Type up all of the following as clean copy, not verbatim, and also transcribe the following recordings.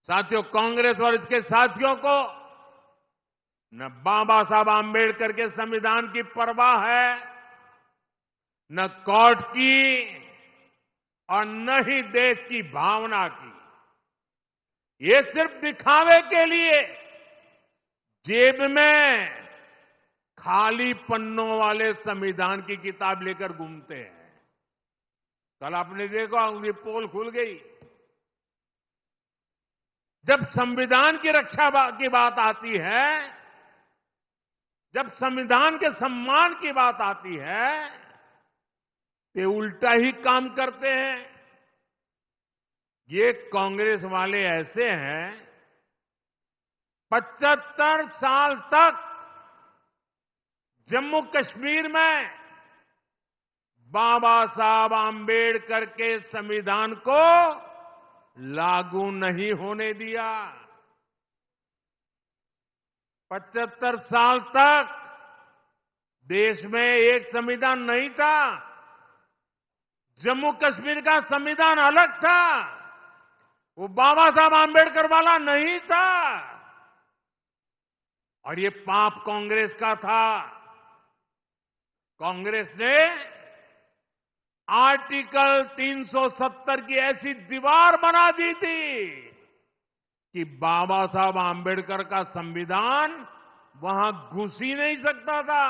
साथियों, कांग्रेस और इसके साथियों को न बाबा साहब आम्बेडकर के संविधान की परवाह है, न कोर्ट की और न ही देश की भावना की। ये सिर्फ दिखावे के लिए जेब में खाली पन्नों वाले संविधान की किताब लेकर घूमते हैं। कल आपने देखा, उनकी पोल खुल गई। जब संविधान की रक्षा की बात आती है, जब संविधान के सम्मान की बात आती है, तो उल्टा ही काम करते हैं। ये कांग्रेस वाले ऐसे हैं, 75 साल तक जम्मू कश्मीर में बाबा साहब आम्बेडकर के संविधान को लागू नहीं होने दिया। 75 साल तक देश में एक संविधान नहीं था। जम्मू कश्मीर का संविधान अलग था, वो बाबा साहब आम्बेडकर वाला नहीं था। और ये पाप कांग्रेस का था। कांग्रेस ने आर्टिकल 370 की ऐसी दीवार बना दी थी कि बाबा साहब आम्बेडकर का संविधान वहां घुस ही नहीं सकता था।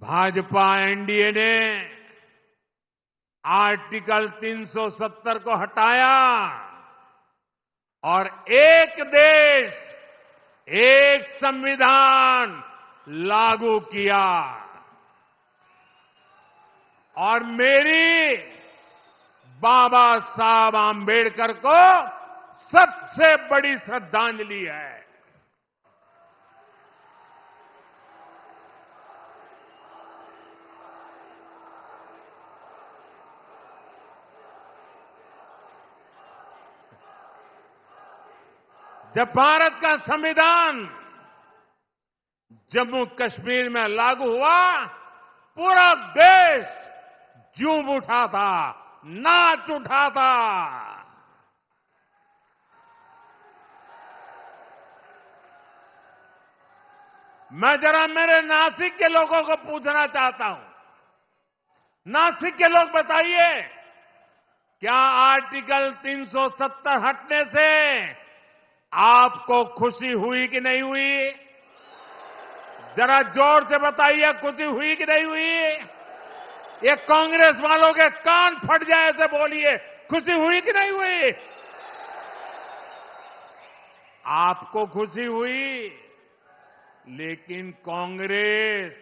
भाजपा एनडीए ने आर्टिकल 370 को हटाया और एक देश एक संविधान लागू किया। और मेरी बाबा साहब आम्बेडकर को सबसे बड़ी श्रद्धांजलि है। जब भारत का संविधान जम्मू कश्मीर में लागू हुआ, पूरा देश झूम उठा था, नाच उठा था। मैं जरा मेरे नासिक के लोगों को पूछना चाहता हूं। नासिक के लोग बताइए, क्या आर्टिकल 370 हटने से आपको खुशी हुई कि नहीं हुई? जरा जोर से बताइए, खुशी हुई कि नहीं हुई? ये कांग्रेस वालों के कान फट जाए ऐसे बोलिए, खुशी हुई कि नहीं हुई? आपको खुशी हुई, लेकिन कांग्रेस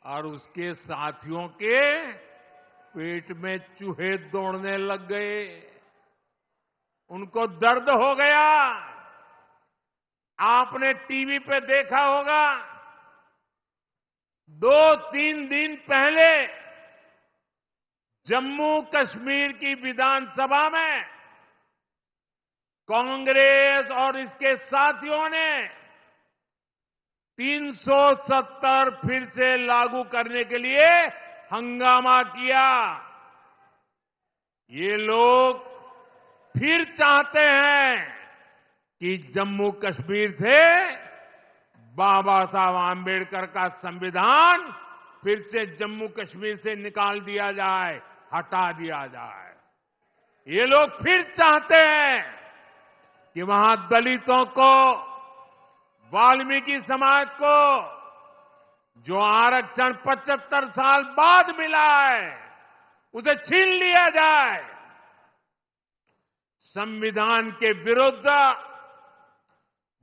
और उसके साथियों के पेट में चूहे दौड़ने लग गए। उनको दर्द हो गया। आपने टीवी पे देखा होगा, 2-3 दिन पहले जम्मू कश्मीर की विधानसभा में कांग्रेस और इसके साथियों ने 370 फिर से लागू करने के लिए हंगामा किया। ये लोग फिर चाहते हैं कि जम्मू कश्मीर से बाबा साहब आम्बेडकर का संविधान फिर से जम्मू कश्मीर से निकाल दिया जाए, हटा दिया जाए। ये लोग फिर चाहते हैं कि वहां दलितों को, वाल्मीकि समाज को जो आरक्षण 75 साल बाद मिला है, उसे छीन लिया जाए। संविधान के विरुद्ध,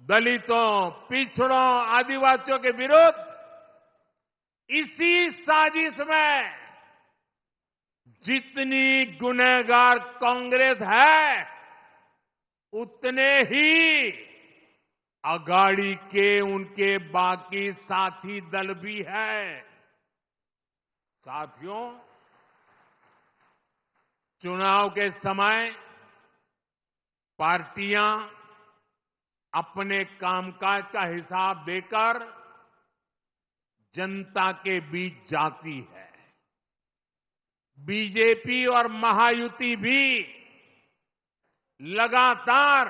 दलितों, पिछड़ों, आदिवासियों के विरुद्ध इसी साजिश में जितनी गुनहगार कांग्रेस है, उतने ही अगाड़ी के उनके बाकी साथी दल भी है। साथियों, चुनाव के समय पार्टियां अपने कामकाज का हिसाब देकर जनता के बीच जाती है। बीजेपी और महायुति भी लगातार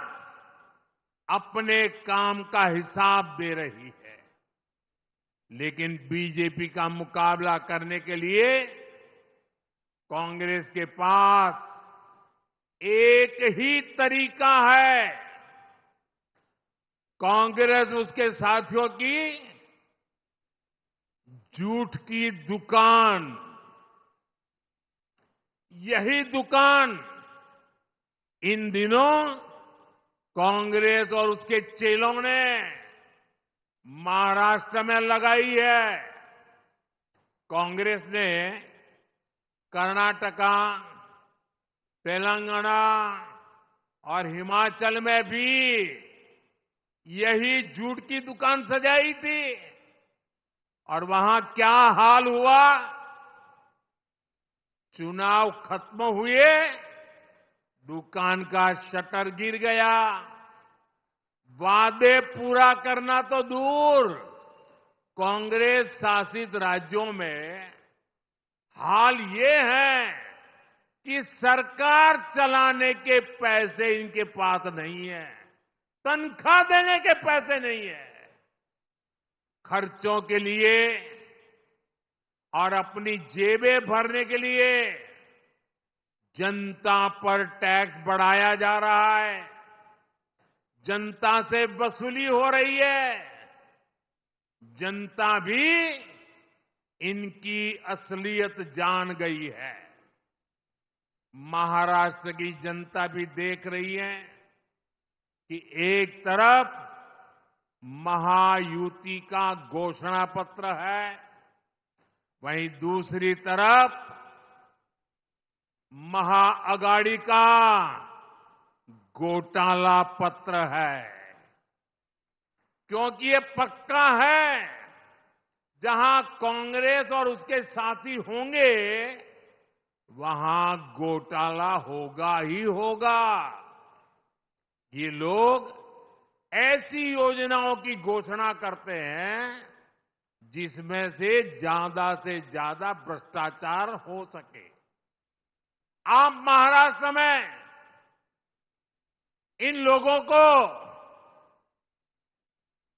अपने काम का हिसाब दे रही है, लेकिन बीजेपी का मुकाबला करने के लिए कांग्रेस के पास एक ही तरीका है। कांग्रेस उसके साथियों की झूठ की दुकान, यही दुकान इन दिनों कांग्रेस और उसके चेलों ने महाराष्ट्र में लगाई है। कांग्रेस ने कर्नाटका, तेलंगाना और हिमाचल में भी यही झूठ की दुकान सजाई थी, और वहां क्या हाल हुआ? चुनाव खत्म हुए, दुकान का शटर गिर गया। वादे पूरा करना तो दूर, कांग्रेस शासित राज्यों में हाल ये है कि सरकार चलाने के पैसे इनके पास नहीं है, तनख्वाह देने के पैसे नहीं है। खर्चों के लिए और अपनी जेबें भरने के लिए जनता पर टैक्स बढ़ाया जा रहा है, जनता से वसूली हो रही है। जनता भी इनकी असलियत जान गई है। महाराष्ट्र की जनता भी देख रही है कि एक तरफ महायुति का घोषणा पत्र है, वहीं दूसरी तरफ महाअगाड़ी का घोटाला पत्र है। क्योंकि ये पक्का है, जहां कांग्रेस और उसके साथी होंगे वहां घोटाला होगा ही होगा। ये लोग ऐसी योजनाओं की घोषणा करते हैं जिसमें से ज्यादा भ्रष्टाचार हो सके। आप महाराष्ट्र में इन लोगों को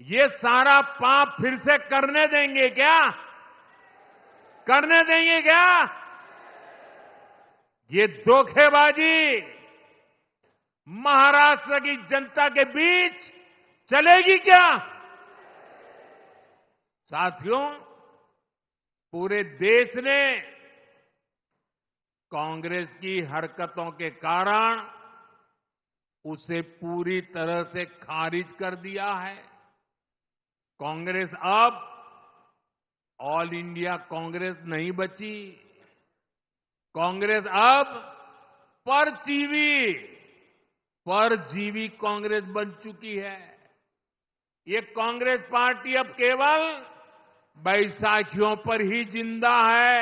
ये सारा पाप फिर से करने देंगे क्या? करने देंगे क्या? ये धोखेबाजी महाराष्ट्र की जनता के बीच चलेगी क्या? साथियों, पूरे देश ने कांग्रेस की हरकतों के कारण उसे पूरी तरह से खारिज कर दिया है। कांग्रेस अब ऑल इंडिया कांग्रेस नहीं बची। कांग्रेस अब परजीवी कांग्रेस बन चुकी है। ये कांग्रेस पार्टी अब केवल बैसाखियों पर ही जिंदा है।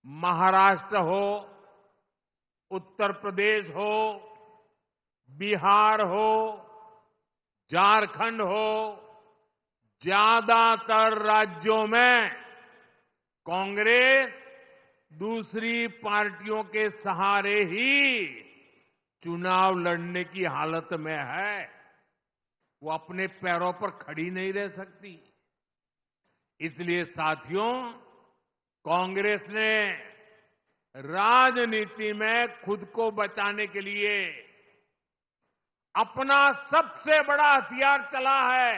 महाराष्ट्र हो, उत्तर प्रदेश हो, बिहार हो, झारखंड हो, ज्यादातर राज्यों में कांग्रेस दूसरी पार्टियों के सहारे ही चुनाव लड़ने की हालत में है। वो अपने पैरों पर खड़ी नहीं रह सकती। इसलिए साथियों, कांग्रेस ने राजनीति में खुद को बचाने के लिए अपना सबसे बड़ा हथियार चला है।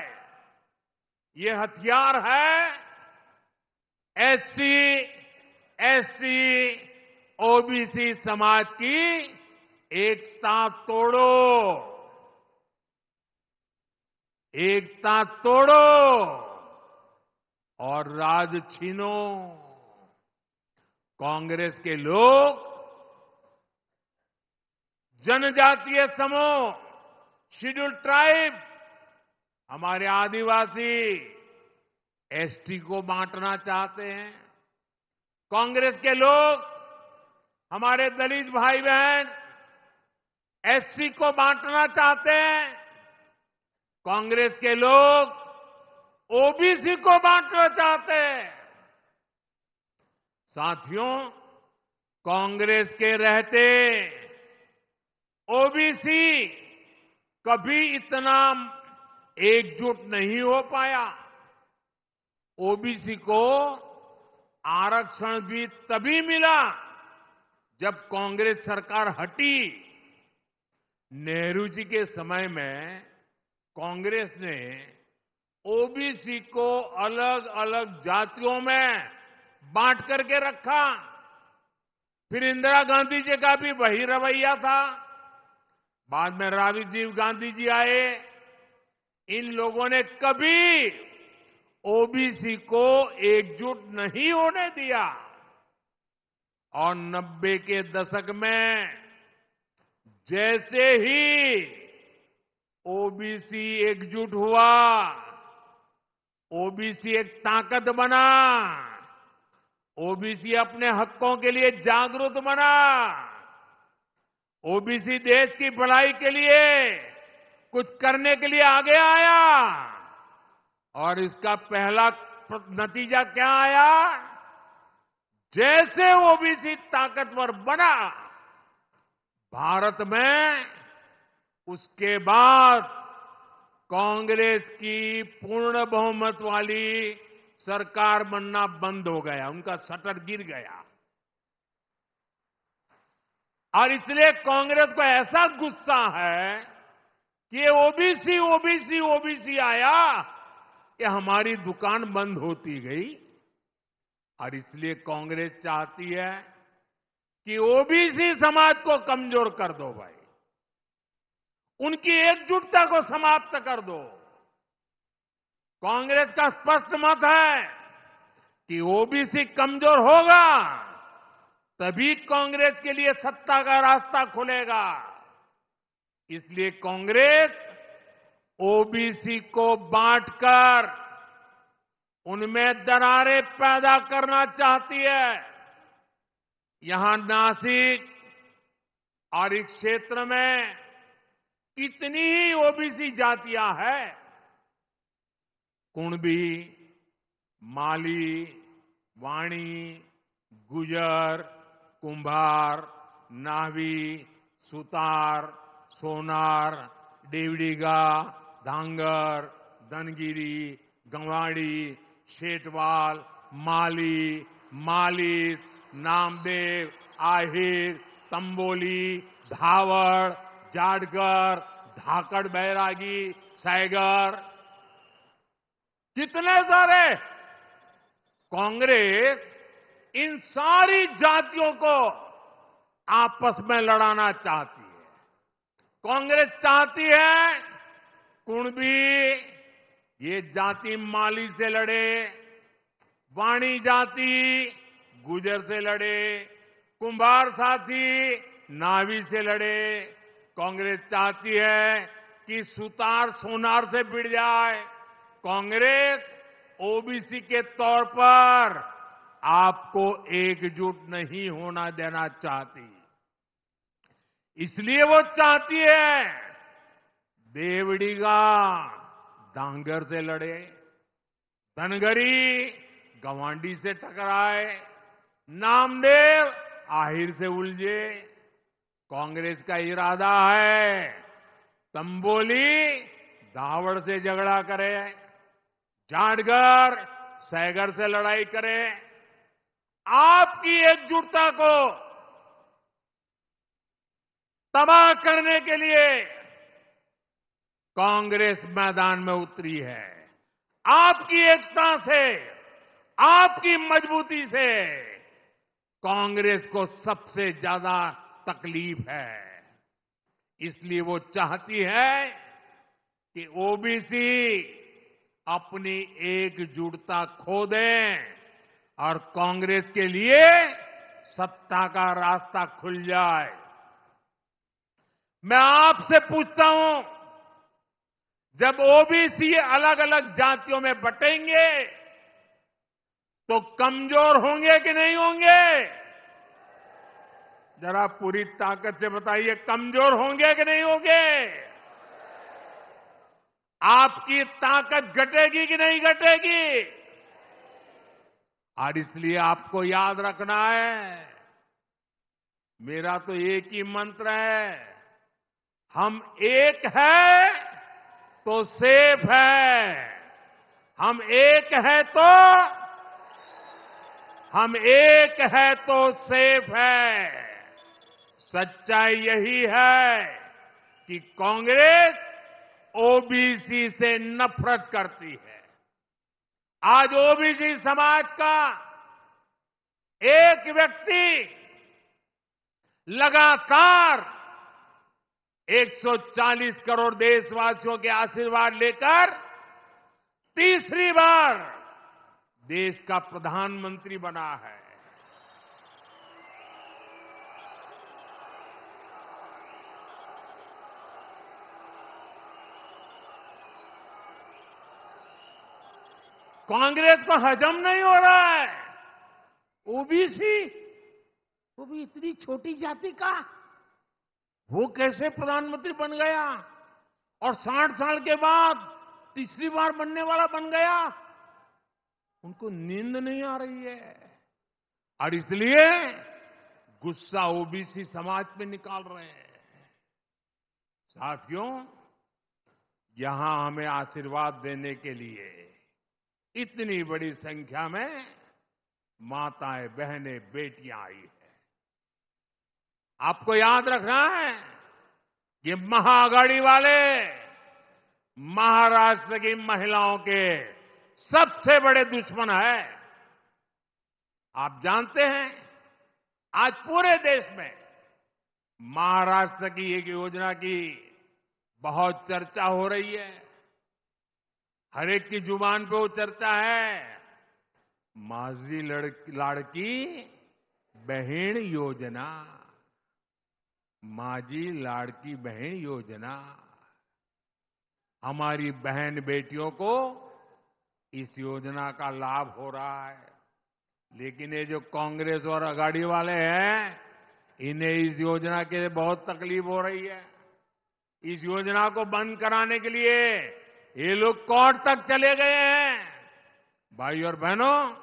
ये हथियार है एससी, एसटी, ओबीसी समाज की एकता तोड़ो। एकता तोड़ो और राज छीनो। कांग्रेस के लोग जनजातीय समूह, शेड्यूल्ड ट्राइब, हमारे आदिवासी, एसटी को बांटना चाहते हैं। कांग्रेस के लोग हमारे दलित भाई बहन एससी को बांटना चाहते हैं। कांग्रेस के लोग ओबीसी को बांटना चाहते हैं। साथियों, कांग्रेस के रहते ओबीसी कभी इतना एकजुट नहीं हो पाया। ओबीसी को आरक्षण भी तभी मिला जब कांग्रेस सरकार हटी। नेहरू जी के समय में कांग्रेस ने ओबीसी को अलग अलग जातियों में बांट करके रखा। फिर इंदिरा गांधी जी का भी वही रवैया था। बाद में राजीव गांधी जी आए। इन लोगों ने कभी ओबीसी को एकजुट नहीं होने दिया। और 90 के दशक में जैसे ही ओबीसी एकजुट हुआ, ओबीसी एक ताकत बना, ओबीसी अपने हकों के लिए जागरूक बना, ओबीसी देश की भलाई के लिए कुछ करने के लिए आगे आया। और इसका पहला नतीजा क्या आया? जैसे ओबीसी ताकतवर बना भारत में, उसके बाद कांग्रेस की पूर्ण बहुमत वाली सरकार बनना बंद हो गया, उनका शटर गिर गया। और इसलिए कांग्रेस को ऐसा गुस्सा है कि ओबीसी ओबीसी ओबीसी आया कि हमारी दुकान बंद होती गई। और इसलिए कांग्रेस चाहती है कि ओबीसी समाज को कमजोर कर दो भाई, उनकी एकजुटता को समाप्त कर दो। कांग्रेस का स्पष्ट मत है कि ओबीसी कमजोर होगा तभी कांग्रेस के लिए सत्ता का रास्ता खुलेगा। इसलिए कांग्रेस ओबीसी को बांटकर उनमें दरारें पैदा करना चाहती है। यहां नासिक और इस क्षेत्र में कितनी ही ओबीसी जातियां हैं, कुणबी, माली, वाणी, गुजर, कुंभार, नावी, सुतार, सोनार, देवड़ीगा, धांगर, धनगिरी, गंवाड़ी, शेटवाल, माली, मालिस, नामदेव, आहिर, तंबोली, धावड़, जाटगर, धाकड़ बैरागी, सैगर, कितने सारे। कांग्रेस इन सारी जातियों को आपस में लड़ाना चाहती है। कांग्रेस चाहती है कुणबी ये जाति माली से लड़े, वाणी जाति गुजर से लड़े, कुंभार साथी नावी से लड़े। कांग्रेस चाहती है कि सुतार सोनार से भिड़ जाए। कांग्रेस ओबीसी के तौर पर आपको एकजुट नहीं होना देना चाहती। इसलिए वो चाहती है देवड़ीगा धांगर से लड़े, धनगरी गवांडी से टकराए, नामदेव आहिर से उलझे। कांग्रेस का इरादा है तंबोली दावड़ से झगड़ा करे, जाटगर सैगर से लड़ाई करे। आपकी एकजुटता को तबाह करने के लिए कांग्रेस मैदान में उतरी है। आपकी एकता से, आपकी मजबूती से कांग्रेस को सबसे ज्यादा तकलीफ है। इसलिए वो चाहती है कि ओबीसी अपनी एकजुटता खो दें और कांग्रेस के लिए सत्ता का रास्ता खुल जाए। मैं आपसे पूछता हूं, जब ओबीसी अलग अलग जातियों में बटेंगे तो कमजोर होंगे कि नहीं होंगे? जरा पूरी ताकत से बताइए, कमजोर होंगे कि नहीं होंगे? आपकी ताकत घटेगी कि नहीं घटेगी? और इसलिए आपको याद रखना है, मेरा तो एक ही मंत्र है, हम एक है तो सेफ है, हम एक है तो सेफ है। सच्चाई यही है कि कांग्रेस ओबीसी से नफरत करती है। आज ओबीसी समाज का एक व्यक्ति लगातार 140 करोड़ देशवासियों के आशीर्वाद लेकर तीसरी बार देश का प्रधानमंत्री बना है। कांग्रेस को हजम नहीं हो रहा है। ओबीसी, वो भी इतनी छोटी जाति का, वो कैसे प्रधानमंत्री बन गया और 60 साल के बाद तीसरी बार बनने वाला बन गया। उनको नींद नहीं आ रही है और इसलिए गुस्सा ओबीसी समाज पे निकाल रहे हैं। साथियों, यहां हमें आशीर्वाद देने के लिए इतनी बड़ी संख्या में माताएं, बहनें, बेटियां आई हैं। आपको याद रखना है कि महाआघाड़ी वाले महाराष्ट्र की महिलाओं के सबसे बड़े दुश्मन है। आप जानते हैं, आज पूरे देश में महाराष्ट्र की एक योजना की बहुत चर्चा हो रही है। हर एक की जुबान पे वो चर्चा है, माझी लाड़की बहन योजना, माझी लाड़की बहन योजना। हमारी बहन बेटियों को इस योजना का लाभ हो रहा है, लेकिन ये जो कांग्रेस और अघाड़ी वाले हैं, इन्हें इस योजना के लिए बहुत तकलीफ हो रही है। इस योजना को बंद कराने के लिए ये लोग कोर्ट तक चले गए हैं। भाई और बहनों,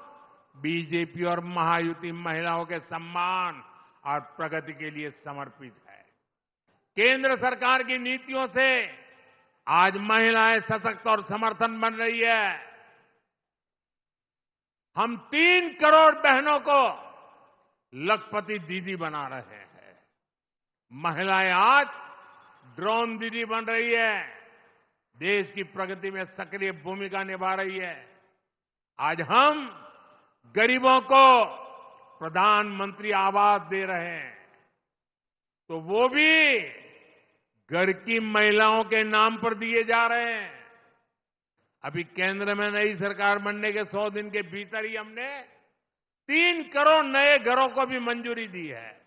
बीजेपी और महायुति महिलाओं के सम्मान और प्रगति के लिए समर्पित है। केंद्र सरकार की नीतियों से आज महिलाएं सशक्त और समर्थन बन रही है। हम 3 करोड़ बहनों को लखपति दीदी बना रहे हैं। महिलाएं आज ड्रोन दीदी बन रही है, देश की प्रगति में सक्रिय भूमिका निभा रही है। आज हम गरीबों को प्रधानमंत्री आवास दे रहे हैं, तो वो भी घर की महिलाओं के नाम पर दिए जा रहे हैं। अभी केंद्र में नई सरकार बनने के 100 दिन के भीतर ही हमने 3 करोड़ नए घरों को भी मंजूरी दी है।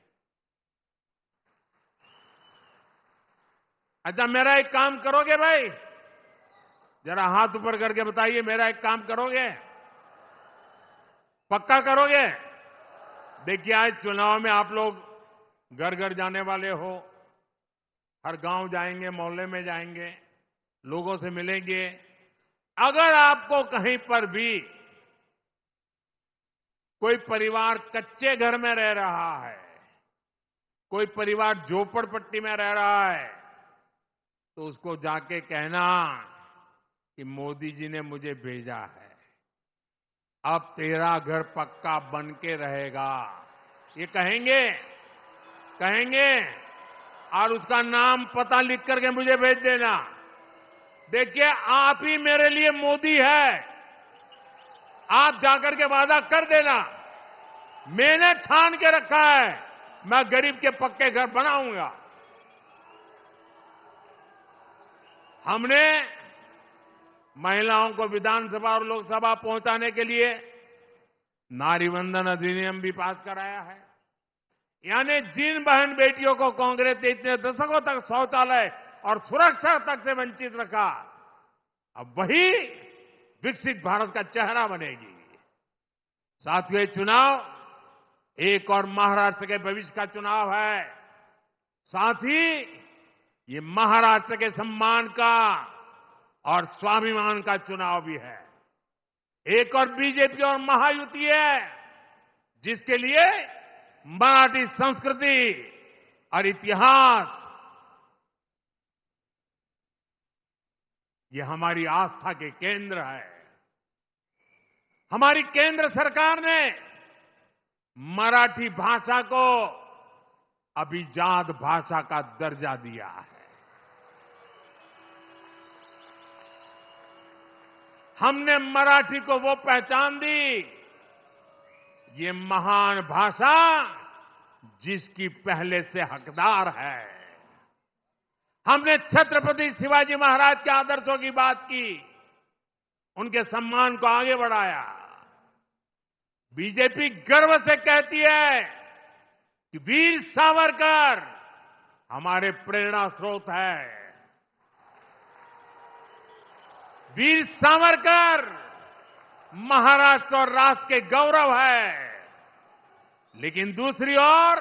अच्छा, मेरा एक काम करोगे भाई? जरा हाथ ऊपर करके बताइए, मेरा एक काम करोगे? पक्का करोगे? देखिए, आज चुनाव में आप लोग घर घर जाने वाले हो, हर गांव जाएंगे, मोहल्ले में जाएंगे, लोगों से मिलेंगे। अगर आपको कहीं पर भी कोई परिवार कच्चे घर में रह रहा है, कोई परिवार झोपड़पट्टी में रह रहा है, तो उसको जाके कहना कि मोदी जी ने मुझे भेजा है, अब तेरा घर पक्का बन के रहेगा। ये कहेंगे और उसका नाम पता लिख करके मुझे भेज देना। देखिए, आप ही मेरे लिए मोदी है। आप जाकर के वादा कर देना, मैंने ठान के रखा है, मैं गरीब के पक्के घर बनाऊंगा। हमने महिलाओं को विधानसभा और लोकसभा पहुंचाने के लिए नारी वंदन अधिनियम भी पास कराया है। यानी जिन बहन बेटियों को कांग्रेस ने इतने दशकों तक शौचालय और सुरक्षा तक से वंचित रखा, अब वही विकसित भारत का चेहरा बनेगी। साथियों, ये चुनाव एक और महाराष्ट्र के भविष्य का चुनाव है। साथ ही ये महाराष्ट्र के सम्मान का और स्वाभिमान का चुनाव भी है। एक और बीजेपी और महायुति है, जिसके लिए मराठी संस्कृति और इतिहास ये हमारी आस्था के केंद्र है। हमारी केंद्र सरकार ने मराठी भाषा को अभिजात भाषा का दर्जा दिया है। हमने मराठी को वो पहचान दी, ये महान भाषा जिसकी पहले से हकदार है। हमने छत्रपति शिवाजी महाराज के आदर्शों की बात की, उनके सम्मान को आगे बढ़ाया। बीजेपी गर्व से कहती है कि वीर सावरकर हमारे प्रेरणा स्रोत है। वीर सावरकर महाराष्ट्र और राष्ट्र के गौरव है। लेकिन दूसरी ओर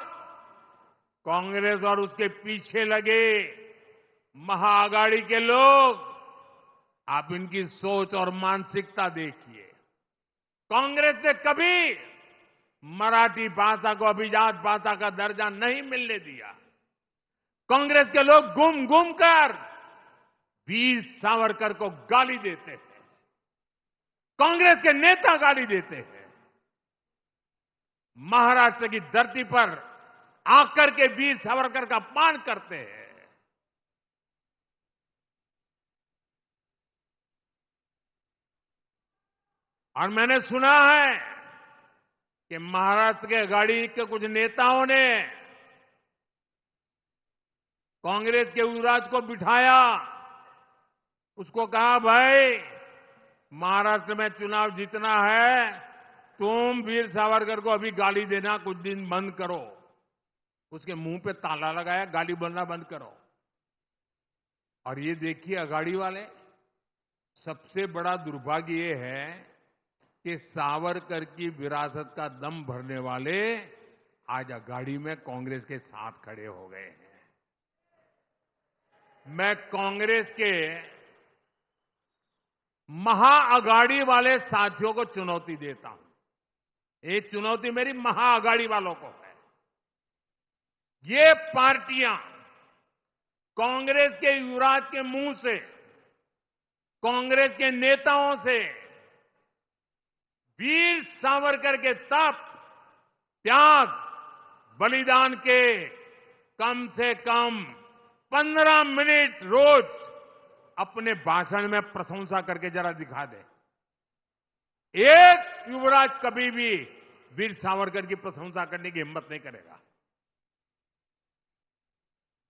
कांग्रेस और उसके पीछे लगे महाआघाड़ी के लोग, आप इनकी सोच और मानसिकता देखिए। कांग्रेस ने कभी मराठी भाषा को अभिजात भाषा का दर्जा नहीं मिलने दिया। कांग्रेस के लोग घूम घूम कर वीर सावरकर को गाली देते हैं। कांग्रेस के नेता गाली देते हैं। महाराष्ट्र की धरती पर आकर के वीर सावरकर का अपमान करते हैं। और मैंने सुना है कि महाराष्ट्र के आघाड़ी के कुछ नेताओं ने कांग्रेस के युवराज को बिठाया, उसको कहा, भाई महाराष्ट्र में चुनाव जीतना है, तुम वीर सावरकर को अभी गाली देना कुछ दिन बंद करो। उसके मुंह पे ताला लगाया, गाली बोलना बंद करो। और ये देखिए आघाड़ी वाले, सबसे बड़ा दुर्भाग्य ये है कि सावरकर की विरासत का दम भरने वाले आज आघाड़ी में कांग्रेस के साथ खड़े हो गए हैं। मैं कांग्रेस के महाआघाड़ी वाले साथियों को चुनौती देता हूं। ये चुनौती मेरी महाआघाड़ी वालों को है। ये पार्टियां कांग्रेस के युवराज के मुंह से, कांग्रेस के नेताओं से वीर सावरकर के तप, त्याग, बलिदान के कम से कम 15 मिनट रोज अपने भाषण में प्रशंसा करके जरा दिखा दे। एक युवराज कभी भी वीर सावरकर की प्रशंसा करने की हिम्मत नहीं करेगा।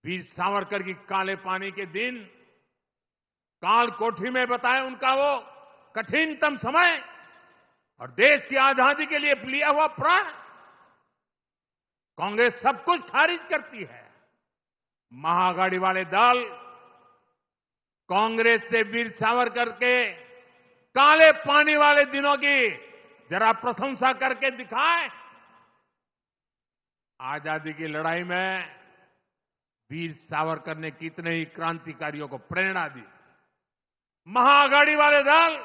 वीर सावरकर की काले पानी के दिन, काल कोठरी में बताए उनका वो कठिनतम समय और देश की आजादी के लिए लिया हुआ प्राण। कांग्रेस सब कुछ खारिज करती है। महाआघाड़ी वाले दल कांग्रेस से वीर सावरकर के काले पानी वाले दिनों की जरा प्रशंसा करके दिखाए। आजादी की लड़ाई में वीर सावरकर ने कितने ही क्रांतिकारियों को प्रेरणा दी। महाआघाड़ी वाले दल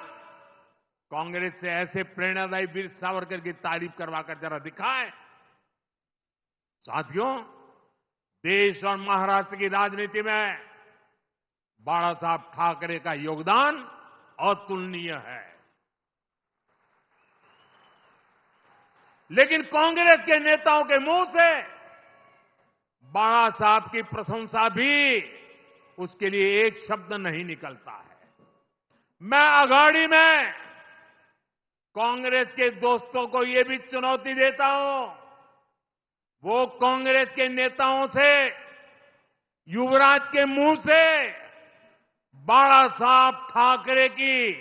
कांग्रेस से ऐसे प्रेरणादायी वीर सावरकर की तारीफ करवाकर जरा दिखाए। साथियों, देश और महाराष्ट्र की राजनीति में बाला साहब ठाकरे का योगदान अतुलनीय है। लेकिन कांग्रेस के नेताओं के मुंह से बाला साहब की प्रशंसा भी, उसके लिए एक शब्द नहीं निकलता है। मैं आघाड़ी में कांग्रेस के दोस्तों को यह भी चुनौती देता हूं, वो कांग्रेस के नेताओं से, युवराज के मुंह से बाला साहब ठाकरे की,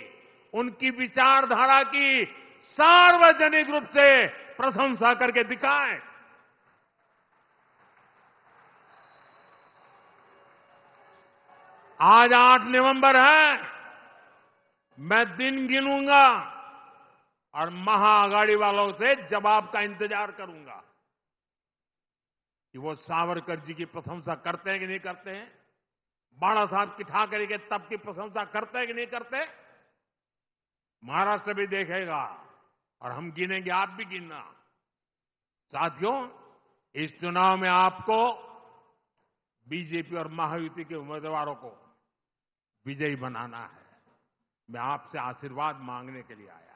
उनकी विचारधारा की सार्वजनिक रूप से प्रशंसा करके दिखाएं। आज 8 नवंबर है, मैं दिन गिनूंगा और महाआघाड़ी वालों से जवाब का इंतजार करूंगा कि वो सावरकर जी की प्रशंसा करते हैं कि नहीं करते हैं, बाला साहब की ठाकरे के तप की प्रशंसा करते हैं कि नहीं करते। महाराष्ट्र भी देखेगा और हम गिनेंगे, आप भी गिनना। साथियों, इस चुनाव में आपको बीजेपी और महायुति के उम्मीदवारों को विजयी बनाना है। मैं आपसे आशीर्वाद मांगने के लिए आया।